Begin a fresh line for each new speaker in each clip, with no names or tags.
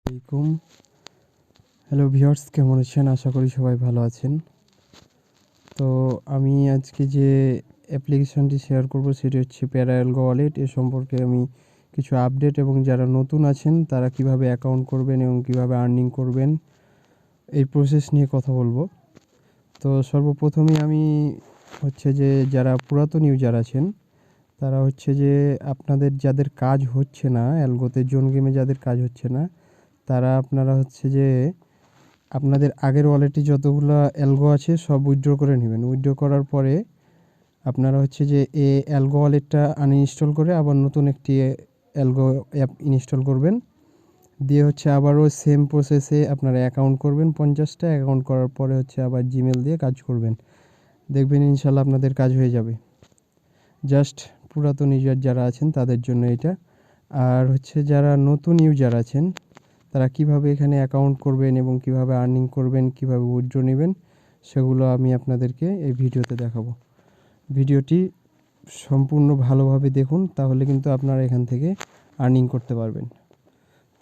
আলাইকুম। Hello viewers, কেমন আছেন? আশা করি সবাই ভালো আছেন। তো আমি আজকে যে অ্যাপ্লিকেশনটি শেয়ার করব সেটি হচ্ছে প্যারা আলগো ওয়ালেট। এ সম্পর্কে আমি কিছু আপডেট এবং যারা নতুন আছেন তারা কিভাবে অ্যাকাউন্ট করবেন এবং কিভাবে আর্নিং করবেন এই প্রসেস নিয়ে কথা বলবো। তো সর্বপ্রথমে আমি হচ্ছে যে যারা পুরাতন ইউজার আছেন তারা হচ্ছে যে আপনাদের যাদের কাজ হচ্ছে না, অ্যালগোতে জোন গেমে যাদের কাজ হচ্ছে না তারা আপনারা হচ্ছে যে আপনাদের আগের ওয়ালেটে যতগুলো অ্যালগো আছে সব উইথড্র করে নেবেন। উইথড্র করার পরে আপনারা হচ্ছে যে অ্যালগো ওয়ালেটটা আনইনস্টল করে আবার নতুন একটি অ্যালগো অ্যাপ ইনস্টল করবেন। দিয়ে হচ্ছে আবারও সেম প্রসেসে আপনারা অ্যাকাউন্ট করবেন 50টা। অ্যাকাউন্ট করার পরে হচ্ছে আবার জিমেল দিয়ে কাজ করবেন। দেখবেন ইনশাল্লাহ আপনাদের কাজ হয়ে যাবে। জাস্ট পুরাতন ইউজার যারা আছেন তাদের জন্য এটা। আর হচ্ছে যারা নতুন ইউজার আছেন তারা কিভাবে এখানে অ্যাকাউন্ট করবেন এবং কিভাবে আর্নিং করবেন, কিভাবে উইথড্র নেবেন সেগুলো আমি আপনাদেরকে এই ভিডিওতে দেখাবো। ভিডিওটি সম্পূর্ণ ভালোভাবে দেখুন, তাহলে কিন্তু আপনারা এখান থেকে আর্নিং করতে পারবেন।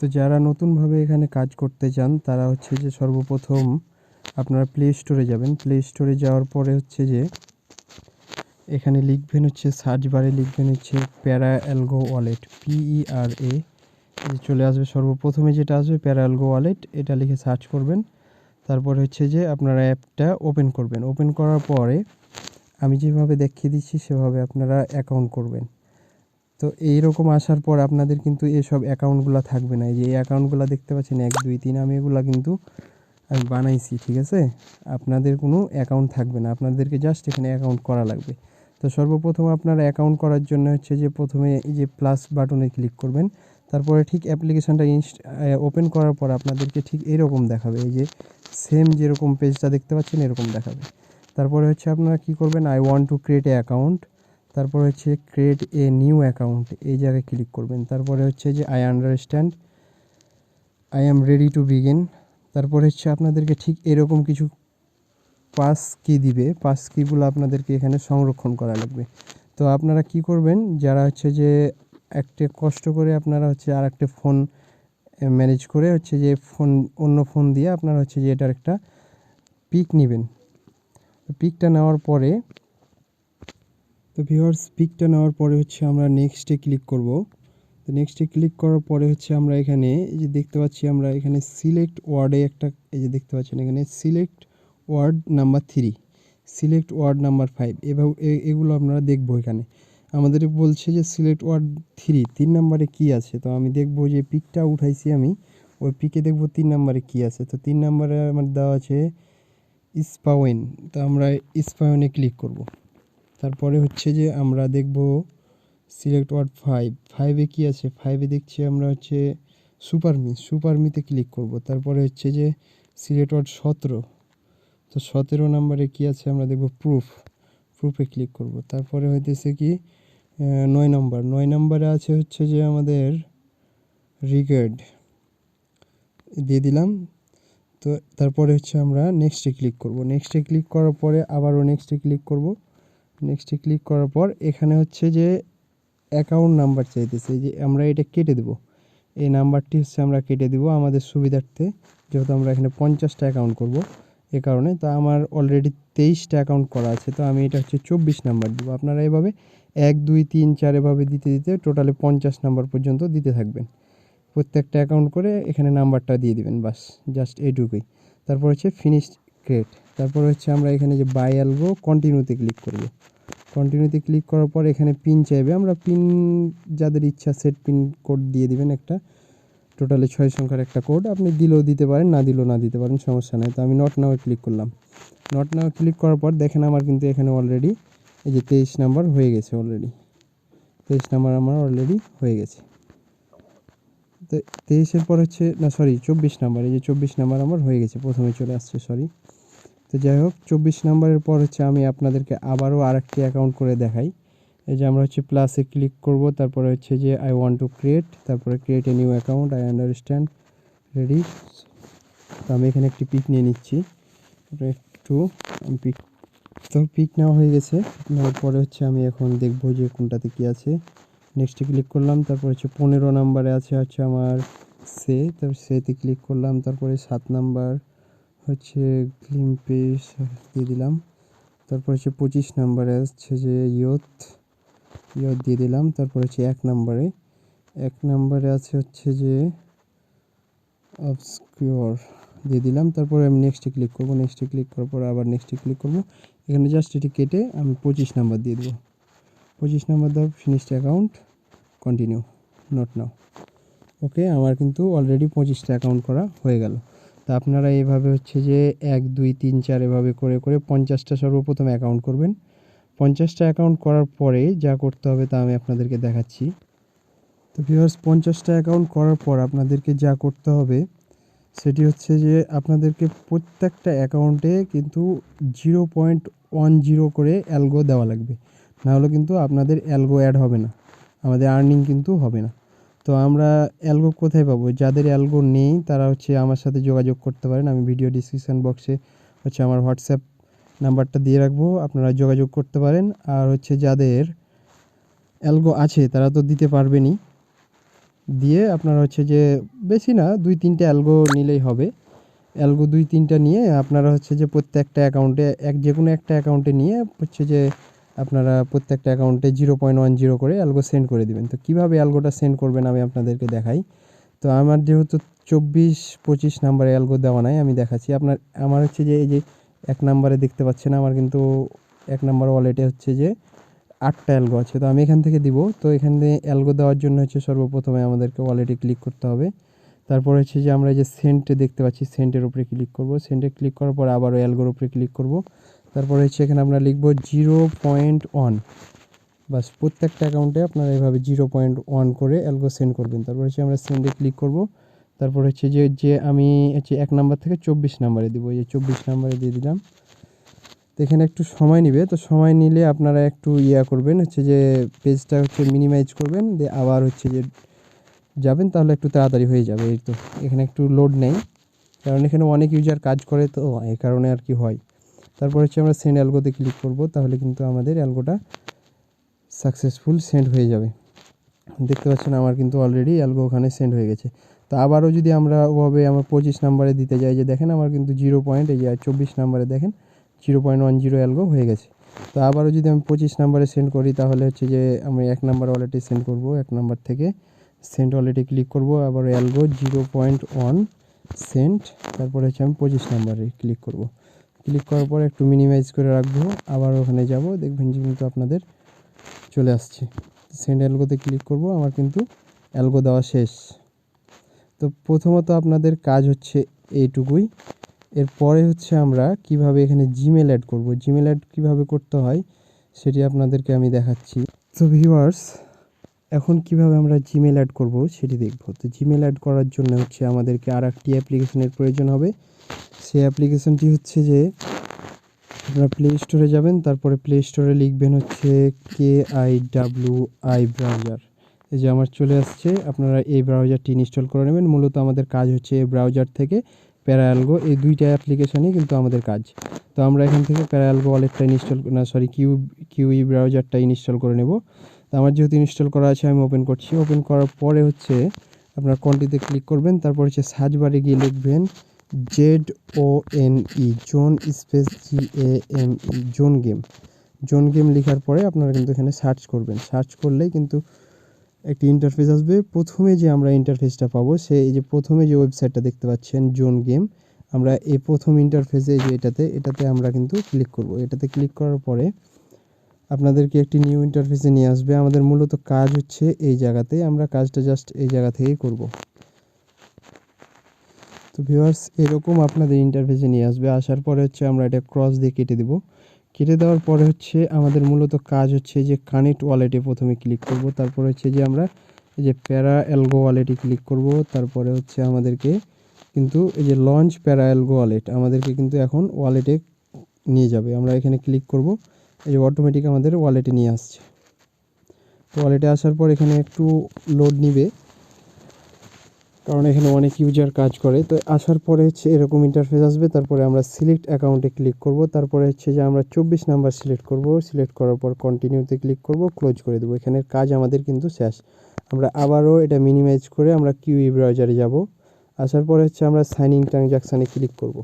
তো যারা নতুনভাবে এখানে কাজ করতে চান তারা হচ্ছে যে সর্বপ্রথম আপনারা প্লে স্টোরে যাবেন। প্লে স্টোরে যাওয়ার পরে হচ্ছে যে এখানে লিখবেন হচ্ছে সার্চ বারে লিখবেন হচ্ছে প্যারা অ্যালগো ওয়ালেট, PERA। চলে আসবে সর্বপ্রথমে যেটা আসবে প্যারা আলগো ওয়ালেট, এটা লিখে সার্চ করবেন। তারপরে হচ্ছে যে আপনারা অ্যাপটা ওপেন করবেন। ওপেন করার পরে আমি যেভাবে দেখিয়ে দিচ্ছি সেভাবে আপনারা অ্যাকাউন্ট করবেন। তো এইরকম আসার পর আপনাদের কিন্তু এসব অ্যাকাউন্টগুলো থাকবে না। এই যে এই অ্যাকাউন্টগুলো দেখতে পাচ্ছেন 1 2 3, আমি এগুলো কিন্তু আমি বানাইছি, ঠিক আছে? আপনাদের কোনো অ্যাকাউন্ট থাকবে না, আপনাদেরকে জাস্ট এখানে অ্যাকাউন্ট করা লাগবে। তো সর্বপ্রথম আপনারা অ্যাকাউন্ট করার জন্য হচ্ছে যে প্রথমে এই যে প্লাস বাটনে ক্লিক করবেন। তারপরে ঠিক অ্যাপ্লিকেশনটা ওপেন করার পর আপনাদেরকে ঠিক এরকম দেখাবে, এই যে সেম যেরকম পেজটা দেখতে পাচ্ছেন এরকম দেখাবে। তারপরে হচ্ছে আপনারা কি করবেন, I want to create a account, তারপর হচ্ছে ক্রিয়েট এ নিউ অ্যাকাউন্ট, এই জায়গায় ক্লিক করবেন। তারপরে হচ্ছে যে I understand, I am ready to begin. তারপর হচ্ছে আপনাদেরকে ঠিক এরকম কিছু পাস কি দিবে, পাস কিগুলো আপনাদেরকে এখানে সংরক্ষণ করা লাগবে। তো আপনারা কি করবেন, যারা হচ্ছে যে একটা কষ্ট করে আপনারা হচ্ছে আর একটা ফোন ম্যানেজ করে হচ্ছে যে অন্য ফোন দিয়ে আপনারা হচ্ছে যে এটার একটা পিক নেবেন। পিকটা নেওয়ার পরে তো ভিউয়ার্স, পিকটা নেওয়ার পরে হচ্ছে আমরা নেক্সটে ক্লিক করব। তো নেক্সটে ক্লিক করার পরে হচ্ছে আমরা এখানে এই যে দেখতে পাচ্ছি আমরা এখানে সিলেক্ট ওয়ার্ডে একটা, এই যে দেখতে পাচ্ছেন এখানে select word number 3, select word number 5, এভাবে এগুলো আপনারা দেখবো। এখানে আমাদের বলছে যে সিলেক্ট ওয়ার্ড 3 নম্বরে কী আছে। তো আমি দেখবো যে পিকটা উঠাইছি আমি, ওই পিকে দেখবো 3 নম্বরে কী আছে। তো 3 নম্বরে আমার দেওয়া আছে স্পাওয়েন। তো আমরা স্পাওয়েনে ক্লিক করব। তারপরে হচ্ছে যে আমরা দেখব সিলেক্ট ওয়ার্ড 5, 5-এ কী আছে, 5-এ দেখছি আমরা হচ্ছে সুপারমিতে ক্লিক করব। তারপরে হচ্ছে যে সিলেক্ট ওয়ার্ড 17, তো 17 নম্বরে কী আছে আমরা দেখব প্রুফে ক্লিক করব। তারপরে হইতেছে কি 9 নম্বরে আছে হচ্ছে যে আমাদের রিগার্ড, দিয়ে দিলাম। তো তারপরে হচ্ছে আমরা নেক্সটে ক্লিক করব। নেক্সটে ক্লিক করার পরে আবারও নেক্সটে ক্লিক করব। নেক্সটে ক্লিক করার পর এখানে হচ্ছে যে অ্যাকাউন্ট নাম্বার চাইতেছে, যে আমরা এটা কেটে দেব। এই নাম্বারটি হচ্ছে আমরা কেটে দেব আমাদের সুবিধার্থে, যেহেতু আমরা এখানে 50টা অ্যাকাউন্ট করব এ কারণে। তো আমার অলরেডি 23টা অ্যাকাউন্ট করা আছে, তো আমি এটা হচ্ছে 24 নাম্বার দেবো। আপনারা এভাবে 1 2 3 4 এভাবে দিতে দিতে টোটালে 50 নাম্বার পর্যন্ত দিতে থাকবেন। প্রত্যেকটা অ্যাকাউন্ট করে এখানে নাম্বারটা দিয়ে দিবেন, বাস জাস্ট এইটুকুই। তারপর হচ্ছে ফিনিশ ক্রিয়েট। তারপর হচ্ছে আমরা এখানে যে বাই অ্যালগো কন্টিনিউতে ক্লিক করব। কন্টিনিউতে ক্লিক করার পর এখানে পিন চাইবে, আমরা পিন যাদের ইচ্ছা সেট পিন কোড দিয়ে দিবেন একটা, টোটালি 6 সংখ্যার একটা কোড। আপনি দিলেও দিতে পারেন, না দিলেও না দিতে পারেন, সমস্যা নেই। তো আমি নট নাও ক্লিক করলাম। নট নাও ক্লিক করার পর দেখেন আমার কিন্তু এখানে অলরেডি এই যে 23 নাম্বার হয়ে গেছে। অলরেডি 23 নাম্বার আমার অলরেডি হয়ে গেছে। তো 23-এর পর হচ্ছে না, সরি 24 নাম্বার, এই যে 24 নাম্বার আমার হয়ে গেছে, প্রথমে চলে আসছে, সরি। তো যাই হোক 24 নাম্বারের পর হচ্ছে আমি আপনাদেরকে আবারও আরেকটি অ্যাকাউন্ট করে দেখাই। এই যে আমরা হচ্ছে প্লাসে ক্লিক করব, তারপরে হচ্ছে যে আই ওয়ান্ট টু ক্রিয়েট, তারপরে create a new account, I understand, ready. তো আমি এখানে একটি পিক নিয়ে নিচ্ছি, একটু পিক। তো পিক নেওয়া হয়ে গেছে। নেওয়ার পরে হচ্ছে আমি এখন দেখবো যে কোনটাতে কী আছে। নেক্সটে ক্লিক করলাম। তারপর হচ্ছে 15 নাম্বারে আছে হচ্ছে আমার তারপর সেতে ক্লিক করলাম। তারপরে 7 নাম্বার হচ্ছে গ্লিম্পিস দিয়ে দিলাম। তারপর হচ্ছে 25 নাম্বারে হচ্ছে যে ইয়ত দিয়ে দিলাম। তারপর হচ্ছে 1 নাম্বারে আছে হচ্ছে যে অবস্কিউর দিয়ে দিলাম। তারপরে আমি নেক্সটে ক্লিক করব। নেক্সটে ক্লিক করার পর আবার নেক্সটে ক্লিক করব। এখানে জাস্ট এটি কেটে আমি 25 নাম্বার দিয়ে দেবো। 25 নাম্বার দেওয়ার finished account, continue, not now. Okay, আমার কিন্তু অলরেডি 25টা অ্যাকাউন্ট করা হয়ে গেল। তা আপনারা এইভাবে হচ্ছে যে 1 2 3 4 এভাবে করে করে 50টা সর্বপ্রথম অ্যাকাউন্ট করবেন। 50টা অ্যাকাউন্ট করার পরে যা করতে হবে তা আমি আপনাদেরকে দেখাচ্ছি। তো ভিউয়ার্স, 50টা অ্যাকাউন্ট করার পর আপনাদেরকে যা করতে হবে সেটি হচ্ছে যে আপনাদেরকে প্রত্যেকটা অ্যাকাউন্টে কিন্তু 0.10 করে অ্যালগো দেওয়া লাগবে। নাহলে কিন্তু আপনাদের অ্যালগো অ্যাড হবে না, আমাদের আর্নিং কিন্তু হবে না। তো আমরা অ্যালগো কোথায় পাবো? যাদের অ্যালগো নেই তারা হচ্ছে আমার সাথে যোগাযোগ করতে পারেন। আমি ভিডিও ডিসক্রিপশান বক্সে হচ্ছে আমার হোয়াটসঅ্যাপ নাম্বারটা দিয়ে রাখবো, আপনারা যোগাযোগ করতে পারেন। আর হচ্ছে যাদের অ্যালগো আছে তারা তো দিতে পারবেনই, দিয়ে আপনারা হচ্ছে যে বেশি না 2-3টে অ্যালগো নিলেই হবে। অ্যালগো 2-3টা নিয়ে আপনারা হচ্ছে যে প্রত্যেকটা অ্যাকাউন্টে যে কোনো একটা অ্যাকাউন্টে নিয়ে হচ্ছে যে আপনারা প্রত্যেকটা অ্যাকাউন্টে 0.10 করে অ্যালগো সেন্ড করে দিবেন। তো কীভাবে অ্যালগোটা সেন্ড করবেন আমি আপনাদেরকে দেখাই। তো আমার যেহেতু 24-25 নাম্বারে অ্যালগো দেওয়া নাই, আমি দেখাচ্ছি। আমার হচ্ছে যে এই যে 1 নাম্বারে দেখতে পাচ্ছেন আমার কিন্তু 1 নাম্বার ওয়ালেটে হচ্ছে যে 8টা অ্যালগো আছে। তো আমি এখান থেকে দিব। তো এখানে অ্যালগো দেওয়ার জন্য হচ্ছে সর্বপ্রথমে আমাদেরকে ওয়ালেটে ক্লিক করতে হবে। তারপর হচ্ছে যে আমরা যে সেন্টে দেখতে পাচ্ছি, সেন্টের উপরে ক্লিক করব। সেন্টে ক্লিক করার পর আবারও অ্যালগোর উপরে ক্লিক করব। তারপরে হচ্ছে এখানে আমরা লিখব 0.1। বাস, প্রত্যেকটা অ্যাকাউন্টে আপনারা এভাবে 0.1 করে অ্যালগো সেন্ড করবেন। তারপর হচ্ছে আমরা সেন্ডে ক্লিক করব। তারপর হচ্ছে যে আমি হচ্ছে 1 নাম্বার থেকে 24 নাম্বারে দিব। এই যে 24 নাম্বারে দিয়ে দিলাম। তো এখানে একটু সময় নেবে। তো সময় নিলে আপনারা একটু করবেন, হচ্ছে যে পেজটা হচ্ছে মিনিমাইজ করবেন, দিয়ে আবার হচ্ছে যে যাবেন, তাহলে একটু তাড়াতাড়ি হয়ে যাবে। এই তো এখানে একটু লোড নেই, কারণ এখানে অনেক ইউজার কাজ করে, তো এই কারণে আর কি হয়। তারপর হচ্ছে আমরা সেন্ড অ্যালগোতে ক্লিক করব, তাহলে কিন্তু আমাদের অ্যালগোটা সাকসেসফুল সেন্ড হয়ে যাবে। দেখতে পাচ্ছেন আমার কিন্তু অলরেডি অ্যালগো ওখানে সেন্ড হয়ে গেছে। তো আবারও যদি আমরা ওভাবে আমার 25 নাম্বারে দিতে যাই, যে দেখেন আমার কিন্তু 24 নাম্বারে দেখেন 0.10 অ্যালগো হয়ে গেছে। তো আবারও যদি আমি 25 নাম্বারে সেন্ড করি, তাহলে হচ্ছে যে আমি 1 নাম্বার ওয়ালেটে সেন্ড করব। 1 নাম্বার থেকে সেন্ড ওয়ালেটে ক্লিক করব, আবার অ্যালগো 0.1 সেন্ড। তারপরে হচ্ছে আমি 25 নাম্বারে ক্লিক করব। ক্লিক করার পর একটু মিনিমাইজ করে রাখবো, আবার ওখানে যাব, দেখবেন যে কিন্তু আপনাদের চলে আসছে। সেন্ড অ্যালগোতে ক্লিক করব, আমার কিন্তু অ্যালগো দেওয়া শেষ। তো প্রথমত আপনাদের কাজ হচ্ছে এইটুকুই। এরপরে হচ্ছে আমরা কিভাবে এখানে জিমেল অ্যাড করব। জিমেল অ্যাড কীভাবে করতে হয় সেটি আপনাদেরকে আমি দেখাচ্ছি। তো ভিউয়ার্স, এখন কিভাবে আমরা জিমেল অ্যাড করব সেটি দেখব। তো জিমেল অ্যাড করার জন্য হচ্ছে আমাদেরকে আর একটি অ্যাপ্লিকেশনের প্রয়োজন হবে। সেই অ্যাপ্লিকেশনটি হচ্ছে যে আপনারা প্লে স্টোরে যাবেন, তারপরে প্লে স্টোরে লিখবেন হচ্ছে KIWI ব্রাউজার। এই যে আমার চলে আসছে, আপনারা এই ব্রাউজারটি ইনস্টল করে নেবেন। মূলত আমাদের কাজ হচ্ছে এই ব্রাউজার থেকে প্যারা অ্যালগো, এই দুইটা অ্যাপ্লিকেশানই কিন্তু আমাদের কাজ। তো আমরা এখান থেকে প্যারা অ্যালগো ওয়ালেটটা কিউই ব্রাউজারটা ইনস্টল করে নেব। তো আমার যেহেতু ইনস্টল করা আছে আমি ওপেন করছি। ওপেন করার পরে হচ্ছে আপনার কন্ট্রিতে ক্লিক করবেন, তারপর হচ্ছে সার্চ বারে গিয়ে লিখবেন ZONE, zone space GAME, zone game লেখার পরে আপনারা কিন্তু এখানে সার্চ করবেন। সার্চ করলেই কিন্তু একটি ইন্টারফেস আসবে। প্রথমে যে আমরা ইন্টারফেসটা পাবো, এই যে প্রথমে যে ওয়েবসাইটটা দেখতে পাচ্ছেন জোন গেম, আমরা এই প্রথম ইন্টারফেসে যে এটাতে আমরা কিন্তু ক্লিক করব। এটাতে ক্লিক করার পরে আপনাদেরকে একটি নিউ ইন্টারফেসে নিয়ে আসবে। আমাদের মূলত কাজ হচ্ছে এই জায়গাতে, আমরা কাজটা জাস্ট এই জায়গা থেকেই করব। তো ভিউয়ার্স, এরকম আপনাদের ইন্টারফেসে নিয়ে আসবে। আসার পরে হচ্ছে আমরা এটা ক্রস দিয়ে কেটে দেব। কেটে দেওয়ার পরে হচ্ছে আমাদের মূলত কাজ হচ্ছে যে কানেক্ট ওয়ালেটে প্রথমে ক্লিক করব। তারপরে হচ্ছে যে আমরা এই যে প্যারা অ্যালগো ওয়ালেটে ক্লিক করব। তারপরে হচ্ছে আমাদেরকে কিন্তু এই যে লঞ্চ প্যারা অ্যালগো ওয়ালেট আমাদেরকে কিন্তু এখন ওয়ালেটে নিয়ে যাবে। আমরা এখানে ক্লিক করব, এই যে অটোমেটিক আমাদের ওয়ালেটে নিয়ে আসছে। তো ওয়ালেটে আসার পর এখানে একটু লোড নিবে, কারণ এখানে অনেক ইউজার কাজ করে। তো আসার পরে হচ্ছে এরকম ইন্টারফেস আসবে। তারপরে আমরা সিলেক্ট অ্যাকাউন্টে ক্লিক করব। তারপরে হচ্ছে যে আমরা 24 নাম্বার সিলেক্ট করব। সিলেক্ট করার পর কন্টিনিউতে ক্লিক করব, ক্লোজ করে দেবো। এখানের কাজ আমাদের কিন্তু শেষ। আমরা আবারও এটা মিনিমাইজ করে আমরা কিউই ব্রাউজারে যাব। আসার পরে হচ্ছে আমরা সাইন ইন ট্রানজাকশানে ক্লিক করব।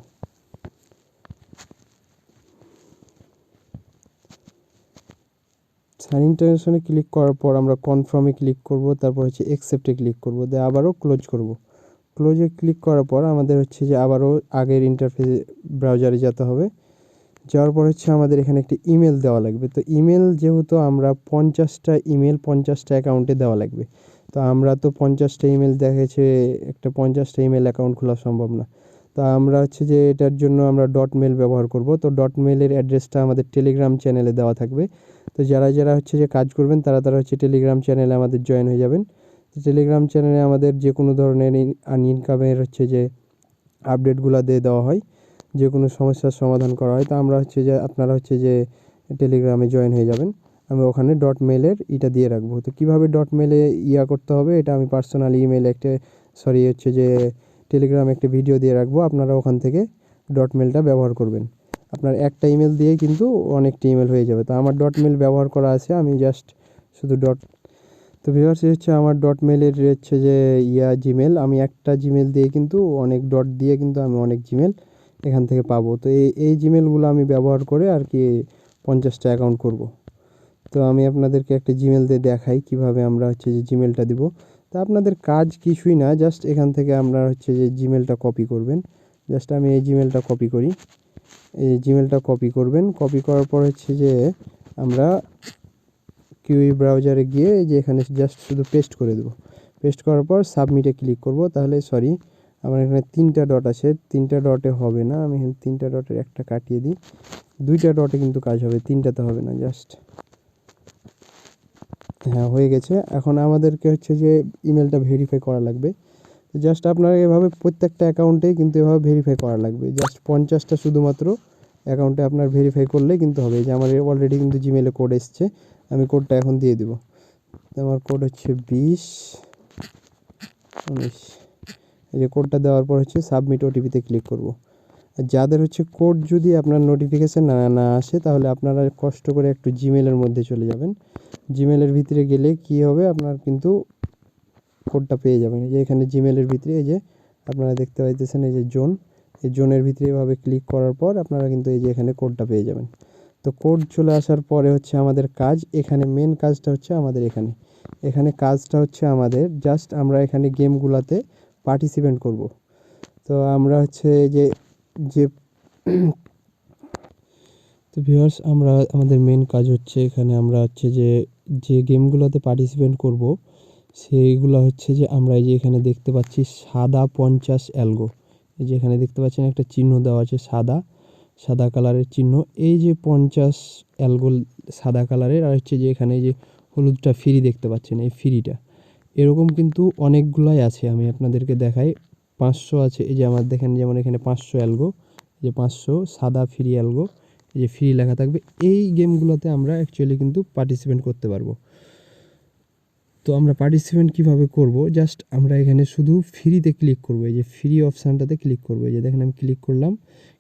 সাইন ইন ট্রানজাকশানে ক্লিক করার পর আমরা কনফার্মে ক্লিক করব, তারপর হচ্ছে অ্যাকসেপ্টে ক্লিক করব, দিয়ে আবারও ক্লোজ করব। ক্লোজে ক্লিক করার পর আমাদের হচ্ছে যে আবারও আগের ইন্টারফেস ব্রাউজারে যেতে হবে। যাওয়ার পর হচ্ছে আমাদের এখানে একটি ইমেল দেওয়া লাগবে। তো ইমেল যেহেতু আমরা 50টা ইমেল 50টা অ্যাকাউন্টে দেওয়া লাগবে, তো আমরা তো 50টা ইমেল দেখেছে একটা 50টা ইমেল অ্যাকাউন্ট খোলা সম্ভব না। তো আমরা হচ্ছে যে এটার জন্য আমরা ডট মেল ব্যবহার করব। তো ডট মেলের অ্যাড্রেসটা আমাদের টেলিগ্রাম চ্যানেলে দেওয়া থাকবে। তো যারা যারা হচ্ছে যে কাজ করবেন তারা তারা হচ্ছে টেলিগ্রাম চ্যানেলে আমাদের জয়েন হয়ে যাবেন। তো টেলিগ্রাম চ্যানেলে আমাদের যে কোনো ধরনের ইনকামের হচ্ছে যে আপডেটগুলো দিয়ে দেওয়া হয়, যে কোনো সমস্যার সমাধান করা হয়। তো আমরা হচ্ছে যে আপনারা হচ্ছে যে টেলিগ্রামে জয়েন হয়ে যাবেন। আমি ওখানে ডট মেলের এটা দিয়ে রাখবো। তো কীভাবে ডট মেলে করতে হবে এটা আমি পার্সোনাল ইমেলে হচ্ছে যে টেলিগ্রামে একটা ভিডিও দিয়ে রাখবো, আপনারা ওখান থেকে ডট মেলটা ব্যবহার করবেন। আপনার একটা ইমেল দিয়েই কিন্তু অনেকটা ইমেল হয়ে যাবে। তো আমার ডট মেল ব্যবহার করা আছে, আমি জাস্ট শুধু ডট। তো ভিউয়ার্স হচ্ছে আমার ডট মেলের হচ্ছে যে জিমেল, আমি একটা জিমেল দিয়ে কিন্তু অনেক ডট দিয়ে কিন্তু আমি অনেক জিমেল এখান থেকে পাবো। তো এই জিমেলগুলো আমি ব্যবহার করে আর কি 50টা অ্যাকাউন্ট করব। তো আমি আপনাদেরকে একটা জিমেল দিয়ে দেখাই কিভাবে আমরা হচ্ছে যে জিমেলটা দিব। তো আপনাদের কাজ কিছুই না, জাস্ট এখান থেকে আমরা হচ্ছে যে জিমেলটা কপি করবেন। জাস্ট আমি এই জিমেলটা কপি করি, এই জিমেলটা কপি করবেন। কপি করার পর হচ্ছে যে আমরা কিউই ব্রাউজারে গিয়ে এই যে এখানে জাস্ট শুধু পেস্ট করে দেবো। পেস্ট করার পর সাবমিটে ক্লিক করব। তাহলে সরি, আমার এখানে 3টা ডট আছে, 3টা ডটে হবে না, আমি এখানে 3টা ডটের একটা কাটিয়ে দিই। 2টা ডটে কিন্তু কাজ হবে, 3টাতে হবে না। জাস্ট হ্যাঁ হয়ে গেছে। এখন আমাদেরকে হচ্ছে যে ইমেলটা ভেরিফাই করা লাগবে। জাস্ট আপনারা এভাবে প্রত্যেকটা অ্যাকাউন্টেই কিন্তু এভাবে ভেরিফাই করা লাগবে। জাস্ট 50টা শুধুমাত্র অ্যাকাউন্টে আপনার ভেরিফাই করলে কিন্তু হবে। যে আমার অলরেডি কিন্তু জিমেলে কোড এসছে, আমি কোডটা এখন দিয়ে দেবো। আমার কোড হচ্ছে 2019। এই যে কোডটা দেওয়ার পর হচ্ছে সাবমিট ওটিপিতে ক্লিক করব। যাদের হচ্ছে কোড যদি আপনার নোটিফিকেশান না আসে, তাহলে আপনারা কষ্ট করে একটু জিমেলের মধ্যে চলে যাবেন। জিমেলের ভিতরে গেলে কি হবে, আপনার কিন্তু কোডটা পেয়ে যাবেন। এই যে এখানে জিমেলের ভিতরে এই যে আপনারা দেখতে পাইতেছেন এই যে জোন, এই জোনের ভিতরে এভাবে ক্লিক করার পর আপনারা কিন্তু এই যে এখানে কোডটা পেয়ে যাবেন। তো কোড চলে আসার পরে হচ্ছে আমাদের কাজ, এখানে মেন কাজটা হচ্ছে আমাদের এখানে কাজটা হচ্ছে আমাদের জাস্ট আমরা এখানে গেমগুলোতে পার্টিসিপেন্ট করব। তো আমরা হচ্ছে যে যে তো ভিউয়ার্স আমরা আমাদের মেন কাজ হচ্ছে এখানে আমরা হচ্ছে যে গেমগুলোতে পার্টিসিপেন্ট করব, সেইগুলো হচ্ছে যে আমরা এই যে এখানে দেখতে পাচ্ছি সাদা 50 অ্যালগো। এই যে এখানে দেখতে পাচ্ছেন একটা চিহ্ন দেওয়া আছে, সাদা কালারের চিহ্ন। এই যে 50 অ্যালগো সাদা কালারের, আর হচ্ছে যে এখানে যে হলুদটা ফ্রি দেখতে পাচ্ছেন, এই ফ্রিটা এরকম কিন্তু অনেকগুলাই আছে। আমি আপনাদেরকে দেখাই, 500 আছে। এই যে আমার দেখেন যেমন এখানে 500 অ্যালগো, এই যে 500 সাদা ফ্রি অ্যালগো, এই যে ফ্রি লেখা থাকবে। এই গেমগুলোতে আমরা অ্যাকচুয়ালি কিন্তু পার্টিসিপেন্ট করতে পারবো। তো আমরা পার্টিসিপেন্ট কীভাবে করব, জাস্ট আমরা এখানে শুধু ফ্রিতে ক্লিক করব। এই যে ফ্রি অপশানটাতে ক্লিক করব। এই যে দেখেন আমি ক্লিক করলাম,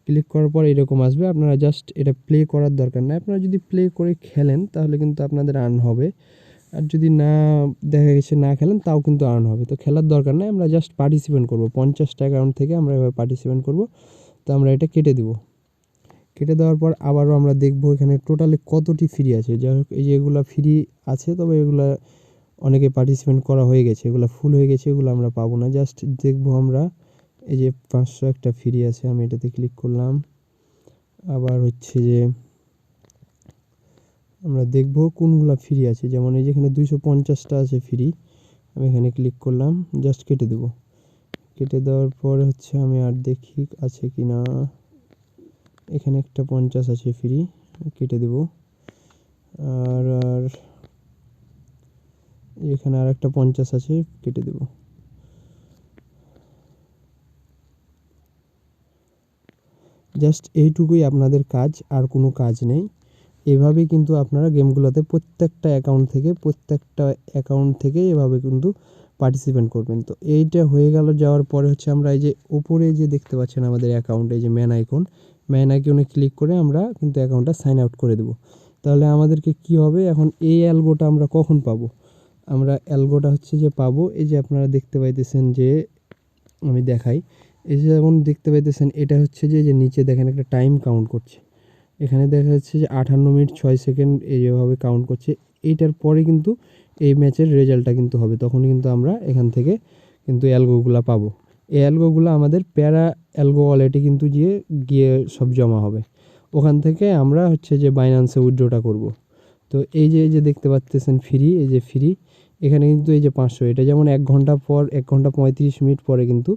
ক্লিক করার পর এরকম আসবে। আপনারা জাস্ট এটা প্লে করার দরকার নাই, আপনারা যদি প্লে করে খেলেন তাহলে কিন্তু আপনাদের আর্ন হবে। আর যদি না দেখা গেছে না খেলেন তাও কিন্তু আর্ন হবে। তো খেলার দরকার নাই, আমরা জাস্ট পার্টিসিপেন্ট করব। 50টা অ্যাকাউন্ট থেকে আমরা এভাবে পার্টিসিপেন্ট করব। তো আমরা এটা কেটে দেব। কেটে দেওয়ার পর আবারও আমরা দেখব এখানে টোটালি কতটি ফ্রি আছে। যাই হোক এই যে এগুলো ফ্রি আছে, তবে এগুলো অনেকে পার্টিসিপেন্ট করা হয়ে গেছে, এগুলো ফুল হয়ে গেছে, এগুলো আমরা পাবো না। জাস্ট দেখবো আমরা এই যে 500 একটা ফ্রি আছে, আমি এটাতে ক্লিক করলাম। আবার হচ্ছে যে আমরা দেখবো কোনগুলো ফ্রি আছে, যেমন এই যেখানে 250টা আছে ফ্রি, আমি এখানে ক্লিক করলাম, জাস্ট কেটে দেবো। কেটে দেওয়ার পর হচ্ছে আমি আর দেখি আছে কি না, এখানে একটা 50 আছে ফ্রি, কেটে দেব। আর এখানে আর একটা 50 আছে, কেটে দেব। জাস্ট এইটুকুই আপনাদের কাজ, আর কোনো কাজ নেই। এভাবেই কিন্তু আপনারা গেমগুলোতে প্রত্যেকটা অ্যাকাউন্ট থেকে এভাবে কিন্তু পার্টিসিপেন্ট করবেন। তো এইটা হয়ে গেল। যাওয়ার পরে হচ্ছে আমরা এই যে উপরে যে দেখতে পাচ্ছেন আমাদের অ্যাকাউন্টে যে ম্যান আইকনে ক্লিক করে আমরা কিন্তু অ্যাকাউন্টটা সাইন আউট করে দেবো। তাহলে আমাদেরকে কি হবে, এখন এই অ্যালগোটা আমরা কখন পাবো, আমরা অ্যালগোটা হচ্ছে যে পাবো। এই যে আপনারা দেখতে পাইতেছেন যে আমি দেখাই, এই যে যেমন দেখতে পাইতেছেন এটা হচ্ছে যে নিচে দেখেন একটা টাইম কাউন্ট করছে, এখানে দেখা যাচ্ছে যে 58 মিনিট 6 সেকেন্ড এইভাবে কাউন্ট করছে। এইটার পরে কিন্তু এই ম্যাচের রেজাল্টটা কিন্তু হবে, তখন কিন্তু আমরা এখান থেকে কিন্তু অ্যালগোগুলা পাবো। এই অ্যালগোগুলো আমাদের প্যারা অ্যালগো ওয়ালেটে কিন্তু গিয়ে সব জমা হবে। ওখান থেকে আমরা হচ্ছে যে বাইন্যান্সে উইথড্রটা করব। তো এই যে দেখতে পাচ্ছেন ফ্রি, এই যে ফ্রি, এখানে কিন্তু এই যে 500, এটা যেমন 1 ঘন্টা পর 1 ঘন্টা 35 মিনিট পরে কিন্তু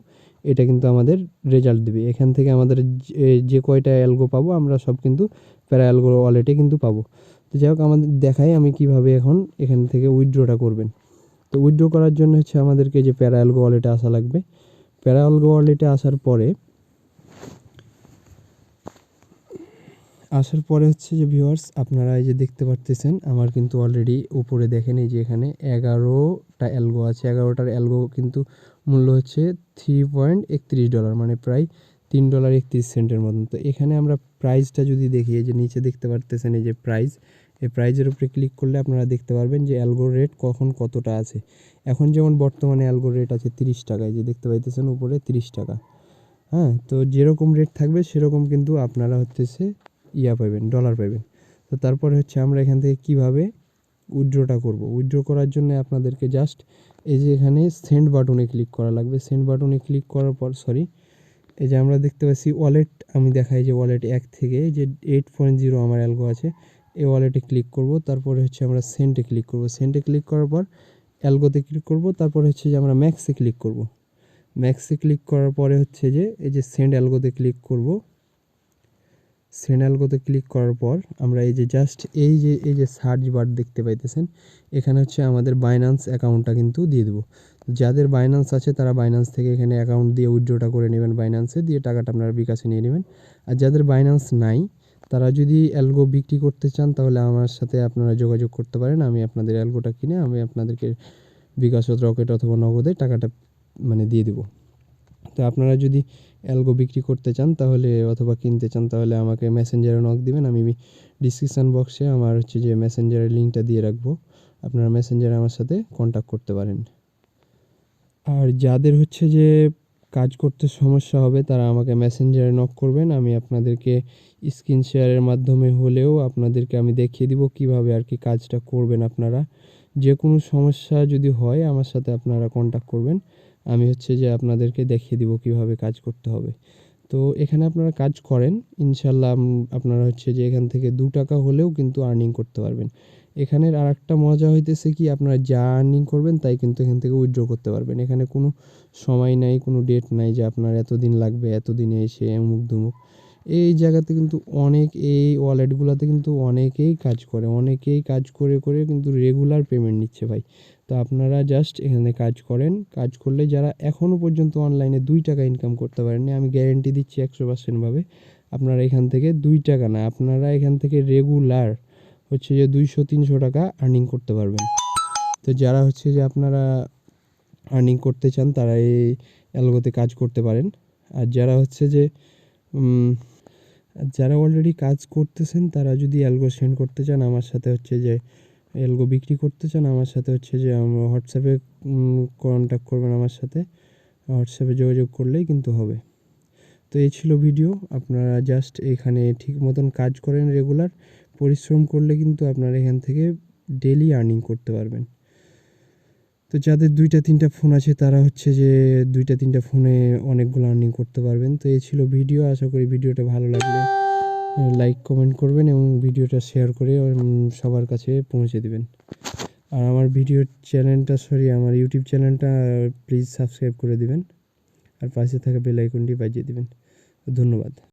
এটা কিন্তু আমাদের রেজাল্ট দেবে। এখান থেকে আমাদের যে কয়টা অ্যালগো পাবো আমরা সব কিন্তু প্যারা অ্যালগো ওয়ালেটে কিন্তু পাবো। তো যাই হোক আমাদের দেখাই আমি কিভাবে এখন এখান থেকে উইথড্রটা করবেন। তো উইথড্র করার জন্য হচ্ছে আমাদেরকে যে প্যারা অ্যালগো ওয়ালেটে আসা লাগবে। প্যারা অ্যালগো ওয়ালেটে আসার পরে হচ্ছে যে ভিউয়ার্স আপনারা এই যে দেখতে পারতেছেন আমার কিন্তু অলরেডি উপরে দেখেন এই যে এখানে 11টা অ্যালগো আছে। 11টার অ্যালগো কিন্তু মূল্য হচ্ছে $3.31, মানে প্রায় $3.31 মতন। তো এখানে আমরা প্রাইসটা যদি দেখি, এই যে নিচে দেখতে পারতেছেন এই যে প্রাইস, এই প্রাইজের উপরে ক্লিক করলে আপনারা দেখতে পারবেন যে অ্যালগোর রেট কখন কতটা আছে। এখন যেমন বর্তমানে অ্যালগোর রেট আছে 30 টাকা, এই যে দেখতে পাইতেছেন উপরে 30 টাকা। হ্যাঁ, তো যেরকম রেট থাকবে সেরকম কিন্তু আপনারা হচ্ছে পাবেন, ডলার পাবেন। তো তারপরে হচ্ছে আমরা এখান থেকে কিভাবে উইথড্রটা করব। উইথড্র করার জন্য আপনাদেরকে জাস্ট এই যে এখানে সেন্ড বাটনে ক্লিক করা লাগবে। সেন্ড বাটনে ক্লিক করার পর এই যে আমরা দেখতে পাচ্ছি ওয়ালেট, আমি দেখাই যে ওয়ালেট 1 থেকে যে 8.0 আমার অ্যালগো আছে, এই ওয়ালেটে ক্লিক করব। তারপরে হচ্ছে আমরা সেন্টে ক্লিক করব। সেন্টে ক্লিক করার পর অ্যালগোতে ক্লিক করব। তারপর হচ্ছে যে আমরা ম্যাক্সে ক্লিক করব। ম্যাক্সে ক্লিক করার পরে হচ্ছে যে এই যে সেন্ড অ্যালগোতে ক্লিক করব। সেন্ড অ্যালগোতে ক্লিক করার পর আমরা এই যে জাস্ট এই যে সার্চ বার দেখতে পাইতেছেন, এখানে হচ্ছে আমাদের বাইন্যান্স অ্যাকাউন্টটা কিন্তু দিয়ে দেবো। যাদের বাইন্যান্স আছে তারা বাইন্যান্স থেকে এখানে অ্যাকাউন্ট দিয়ে উইথড্রটা করে নেবেন, বাইন্যান্সে দিয়ে টাকাটা আপনারা বিকাশে নিয়ে নেবেন। আর যাদের বাইন্যান্স নাই তারা যদি অ্যালগো বিক্রি করতে চান তাহলে আমার সাথে আপনারা যোগাযোগ করতে পারেন। আমি আপনাদের অ্যালগোটা কিনে আমি আপনাদেরকে বিকাশ, রকেট অথবা নগদে টাকাটা মানে দিয়ে দেবো। তো আপনারা যদি অ্যালগো বিক্রি করতে চান তাহলে অথবা কিনতে চান তাহলে আমাকে মেসেঞ্জারে নক দিবেন। আমি ডিসক্রিপশান বক্সে আমার হচ্ছে যে মেসেঞ্জারের লিঙ্কটা দিয়ে রাখবো, আপনারা মেসেঞ্জারে আমার সাথে কন্ট্যাক্ট করতে পারেন। আর যাদের হচ্ছে যে কাজ করতে সমস্যা হবে তারা আমাকে মেসেঞ্জারে নক করবেন, আমি আপনাদেরকে স্ক্রিন শেয়ারের মাধ্যমে হলেও আপনাদেরকে আমি দেখিয়ে দিব কিভাবে আর কি কাজটা করবেন। আপনারা যে কোনো সমস্যা যদি হয় আমার সাথে আপনারা কন্ট্যাক্ট করবেন, আমি হচ্ছে যে আপনাদেরকে দেখিয়ে দিব কিভাবে কাজ করতে হবে। তো এখানে আপনারা কাজ করেন ইনশাল্লাহ, আপনারা হচ্ছে যে এখান থেকে 2 টাকা হলেও কিন্তু আর্নিং করতে পারবেন। এখানের আরেকটা মজা হইতেছে কি, আপনারা যা আর্নিং করবেন তাই কিন্তু এখান থেকে উইথড্র করতে পারবেন। এখানে কোনো সময় নাই, কোনো ডেট নাই যে আপনার এতদিন লাগবে, এতদিনে এসে অমুক ধুমুক। এই জায়গাতে কিন্তু এই ওয়ালেটগুলোতে কিন্তু অনেকেই কাজ করে, অনেকেই কাজ করে কিন্তু রেগুলার পেমেন্ট নিচ্ছে ভাই। তো আপনারা জাস্ট এখানে কাজ করেন, কাজ করলে যারা এখনও পর্যন্ত অনলাইনে 2 টাকা ইনকাম করতে পারেননি, আমি গ্যারেন্টি দিচ্ছি 100% ভাবে আপনারা এখান থেকে 2 টাকা না, আপনারা এখান থেকে রেগুলার হচ্ছে যে 200-300 টাকা আর্নিং করতে পারবেন। তো যারা হচ্ছে যে আপনারা আর্নিং করতে চান তারা এই অ্যালগোতে কাজ করতে পারেন। আর যারা হচ্ছে যে যারা অলরেডি কাজ করতেছেন তারা যদি অ্যালগো সেন্ড করতে চান আমার সাথে হচ্ছে যে অ্যালগো বিক্রি করতে চান আমার সাথে হচ্ছে যে হোয়াটসঅ্যাপে কন্ট্যাক্ট করবেন, আমার সাথে হোয়াটসঅ্যাপে যোগাযোগ করলেই কিন্তু হবে। তো এই ছিল ভিডিও। আপনারা জাস্ট এখানে ঠিক মতন কাজ করেন, রেগুলার পরিশ্রম করলে কিন্তু আপনারা এখান থেকে ডেইলি আর্নিং করতে পারবেন। তো যাদের 2টা-3টা ফোন আছে তারা হচ্ছে যে 2টা-3টা ফোনে অনেকগুলো আর্নিং করতে পারবেন। তো এই ছিল ভিডিও। আশা করি ভিডিওটা ভালো লাগলে লাইক কমেন্ট করবেন এবং ভিডিওটা শেয়ার করে সবার কাছে পৌঁছে দেবেন। আর আমার আমার ইউটিউব চ্যানেলটা প্লিজ সাবস্ক্রাইব করে দিবেন আর পাশে থাকা বেল আইকনটি বাজিয়ে দিবেন। ধন্যবাদ।